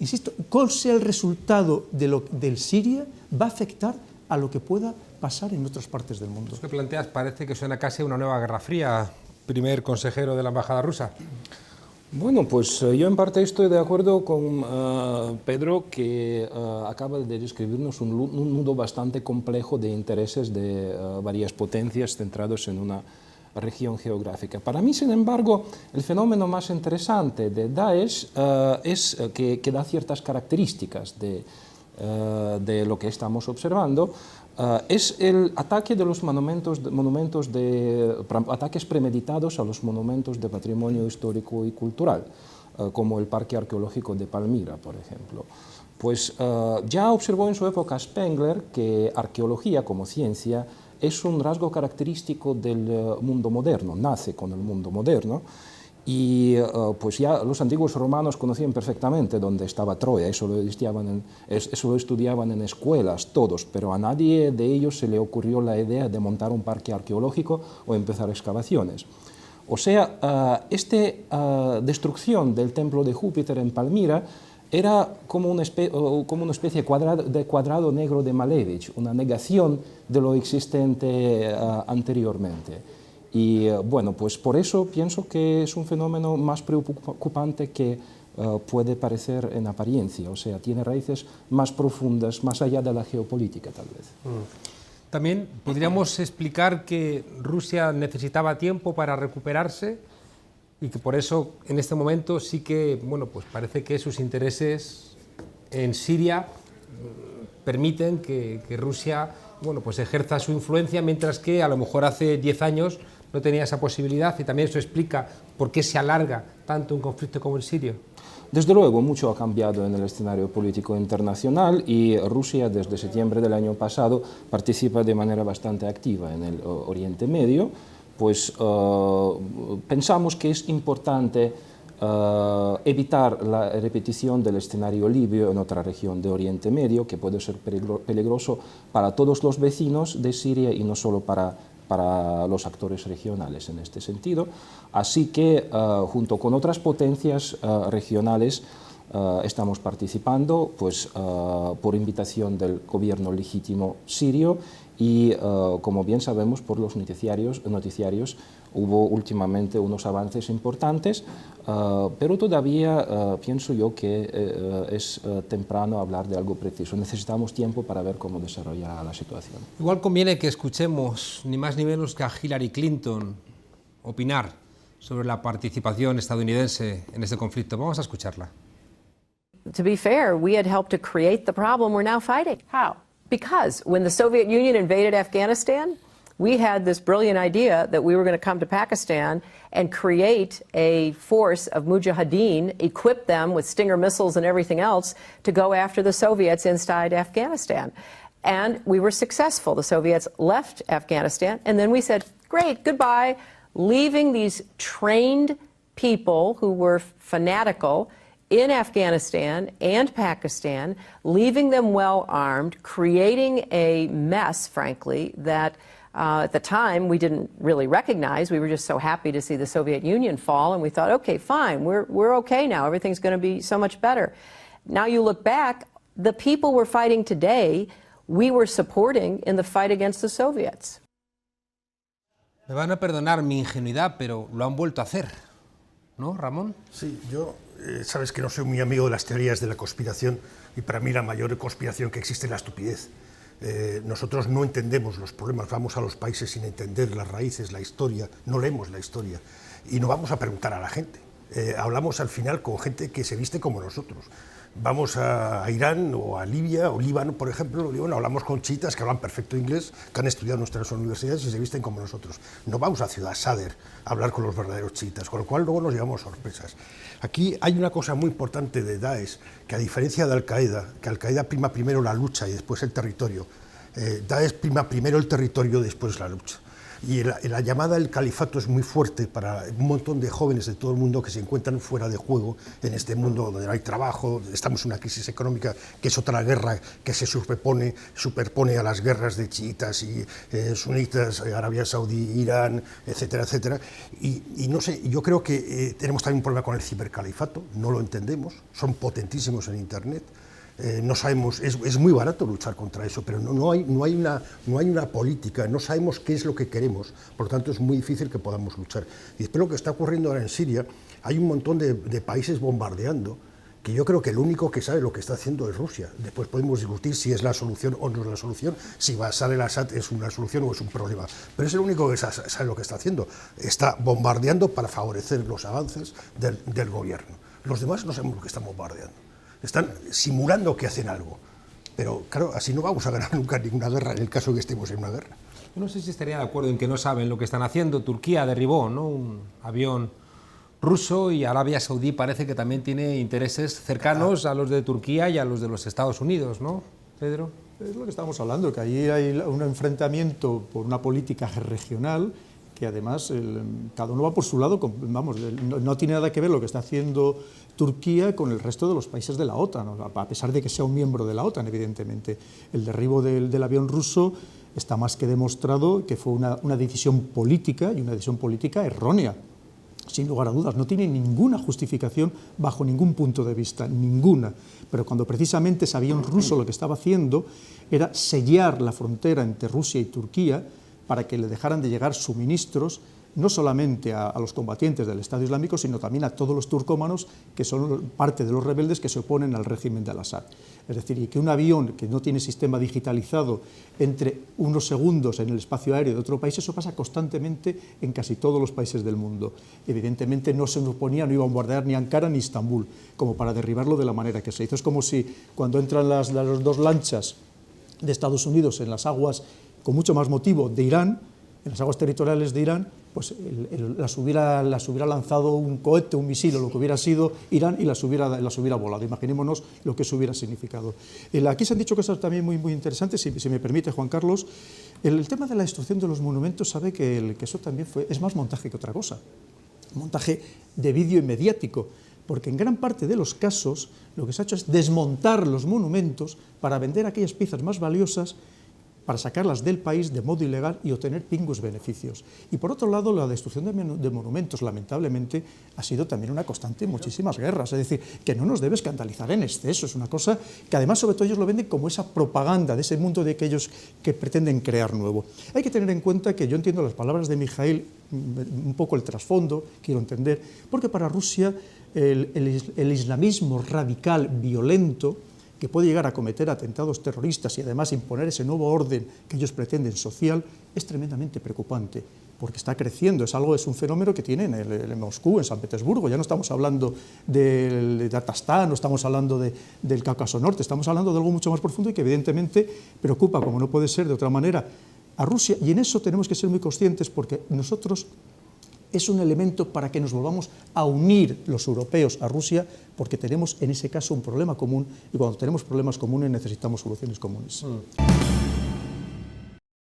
insisto, cuál sea el resultado del Siria, va a afectar a lo que pueda pasar en otras partes del mundo. Lo que planteas parece que suena casi a una nueva Guerra Fría, primer consejero de la Embajada rusa. Bueno, pues yo en parte estoy de acuerdo con Pedro, que acaba de describirnos un mundo bastante complejo de intereses de varias potencias centrados en una región geográfica. Para mí, sin embargo, el fenómeno más interesante de Daesh es que da ciertas características de lo que estamos observando. Es el ataque de los ataques premeditados a los monumentos de patrimonio histórico y cultural, como el Parque Arqueológico de Palmira, por ejemplo. Pues ya observó en su época Spengler que arqueología como ciencia es un rasgo característico del mundo moderno, nace con el mundo moderno. Y pues ya los antiguos romanos conocían perfectamente dónde estaba Troya, eso lo estudiaban en escuelas todos, pero a nadie de ellos se le ocurrió la idea de montar un parque arqueológico o empezar excavaciones. O sea, esta destrucción del templo de Júpiter en Palmira era como una especie de cuadrado negro de Malevich, una negación de lo existente anteriormente. Y bueno, pues por eso pienso que es un fenómeno más preocupante que puede parecer en apariencia, o sea, tiene raíces más profundas, más allá de la geopolítica tal vez. También podríamos explicar que Rusia necesitaba tiempo para recuperarse y que por eso en este momento sí que, bueno, pues parece que sus intereses en Siria permiten que Rusia, bueno, pues ejerza su influencia, mientras que a lo mejor hace 10 años no tenía esa posibilidad, y también eso explica por qué se alarga tanto un conflicto como el sirio. Desde luego, mucho ha cambiado en el escenario político internacional y Rusia desde septiembre del año pasado participa de manera bastante activa en el Oriente Medio, pues pensamos que es importante evitar la repetición del escenario libio en otra región de Oriente Medio, que puede ser peligroso para todos los vecinos de Siria y no solo para los actores regionales en este sentido. Así que, junto con otras potencias regionales, estamos participando pues, por invitación del gobierno legítimo sirio y, como bien sabemos por los noticiarios, hubo últimamente unos avances importantes, pero todavía pienso yo que es temprano hablar de algo preciso. Necesitamos tiempo para ver cómo desarrollar la situación. Igual conviene que escuchemos ni más ni menos que a Hillary Clinton opinar sobre la participación estadounidense en este conflicto. Vamos a escucharla. To be fair, we had helped to create the problem we're now fighting. How? Because when the Soviet Union invaded Afghanistan, we had this brilliant idea that we were going to come to Pakistan and create a force of mujahideen, equip them with Stinger missiles and everything else to go after the Soviets inside Afghanistan. And we were successful. The Soviets left Afghanistan, and then we said, great, goodbye, leaving these trained people who were fanatical in Afghanistan and Pakistan, leaving them well armed, creating a mess, frankly, that at the time we didn't really recognize. We were just so happy to see the Soviet Union fall, and we thought, okay, fine, we're okay now. Everything's going to be so much better. Now you look back, the people we're fighting today, we were supporting in the fight against the Soviets. Me van a perdonar mi ingenuidad, pero lo han vuelto a hacer, ¿no, Ramón? Sí, yo, sabes que no soy muy amigo de las teorías de la conspiración, y para mí la mayor conspiración que existe es la estupidez. Nosotros no entendemos los problemas, vamos a los países sin entender las raíces, la historia, no leemos la historia y no vamos a preguntar a la gente. Hablamos al final con gente que se viste como nosotros. Vamos a Irán o a Libia o Líbano, por ejemplo, hablamos con chiitas que hablan perfecto inglés, que han estudiado en nuestras universidades y se visten como nosotros. No vamos a Ciudad Sadr a hablar con los verdaderos chiitas, con lo cual luego nos llevamos sorpresas. Aquí hay una cosa muy importante de Daesh, que a diferencia de Al-Qaeda, que Al-Qaeda prima primero la lucha y después el territorio, Daesh prima primero el territorio y después la lucha. Y la llamada del califato es muy fuerte para un montón de jóvenes de todo el mundo que se encuentran fuera de juego en este mundo donde no hay trabajo, estamos en una crisis económica que es otra guerra que se superpone a las guerras de chiitas y sunitas, Arabia Saudí, Irán, etcétera, etcétera. Y no sé, yo creo que tenemos también un problema con el cibercalifato, no lo entendemos, son potentísimos en Internet. No sabemos, es muy barato luchar contra eso, pero no hay una política, no sabemos qué es lo que queremos, por lo tanto es muy difícil que podamos luchar. Y después lo que está ocurriendo ahora en Siria, hay un montón de países bombardeando, que yo creo que el único que sabe lo que está haciendo es Rusia. Después podemos discutir si es la solución o no es la solución, si Bashar al-Assad es una solución o es un problema, pero es el único que sabe lo que está haciendo, está bombardeando para favorecer los avances del gobierno. Los demás no sabemos lo que están bombardeando. Están simulando que hacen algo, pero claro, así no vamos a ganar nunca ninguna guerra en el caso de que estemos en una guerra. Yo no sé si estaría de acuerdo en que no saben lo que están haciendo. Turquía derribó, ¿no?, un avión ruso y Arabia Saudí parece que también tiene intereses cercanos a los de Turquía y a los de los Estados Unidos, ¿no, Pedro? Es lo que estamos hablando, que allí hay un enfrentamiento por una política regional que además cada uno va por su lado, vamos, no tiene nada que ver lo que está haciendo Turquía con el resto de los países de la OTAN, a pesar de que sea un miembro de la OTAN, evidentemente. El derribo del avión ruso está más que demostrado que fue una decisión política, y una decisión política errónea, sin lugar a dudas. No tiene ninguna justificación bajo ningún punto de vista, ninguna. Pero cuando precisamente ese avión ruso lo que estaba haciendo era sellar la frontera entre Rusia y Turquía para que le dejaran de llegar suministros no solamente a los combatientes del Estado Islámico, sino también a todos los turcómanos que son parte de los rebeldes que se oponen al régimen de al-Assad. Es decir, y que un avión que no tiene sistema digitalizado entre unos segundos en el espacio aéreo de otro país, eso pasa constantemente en casi todos los países del mundo. Evidentemente no se oponía, no iba a bombardear ni Ankara ni Estambul, como para derribarlo de la manera que se hizo. Es como si cuando entran las dos lanchas de Estados Unidos en las aguas, con mucho más motivo, de Irán, en las aguas territoriales de Irán, pues las hubiera lanzado un cohete, un misil o lo que hubiera sido Irán y las hubiera volado. Imaginémonos lo que eso hubiera significado. Aquí se han dicho cosas también muy interesantes, si me permite, Juan Carlos. El tema de la destrucción de los monumentos, sabe que eso también es más montaje que otra cosa. Montaje de vídeo y mediático, porque en gran parte de los casos lo que se ha hecho es desmontar los monumentos para vender aquellas piezas más valiosas, para sacarlas del país de modo ilegal y obtener pingües beneficios. Y por otro lado, la destrucción de monumentos, lamentablemente, ha sido también una constante en muchísimas guerras. Es decir, que no nos debe escandalizar en exceso. Es una cosa que además, sobre todo, ellos lo venden como esa propaganda de ese mundo de aquellos que pretenden crear nuevo. Hay que tener en cuenta que yo entiendo las palabras de Mijaíl, un poco el trasfondo, quiero entender, porque para Rusia el islamismo radical, violento, que puede llegar a cometer atentados terroristas y además imponer ese nuevo orden que ellos pretenden social, es tremendamente preocupante, porque está creciendo, es un fenómeno que tienen en Moscú, en San Petersburgo. Ya no estamos hablando de Tatarstan, no estamos hablando del Cáucaso Norte, estamos hablando de algo mucho más profundo y que evidentemente preocupa, como no puede ser de otra manera, a Rusia, y en eso tenemos que ser muy conscientes, porque nosotros es un elemento para que nos volvamos a unir los europeos a Rusia, porque tenemos en ese caso un problema común, y cuando tenemos problemas comunes necesitamos soluciones comunes.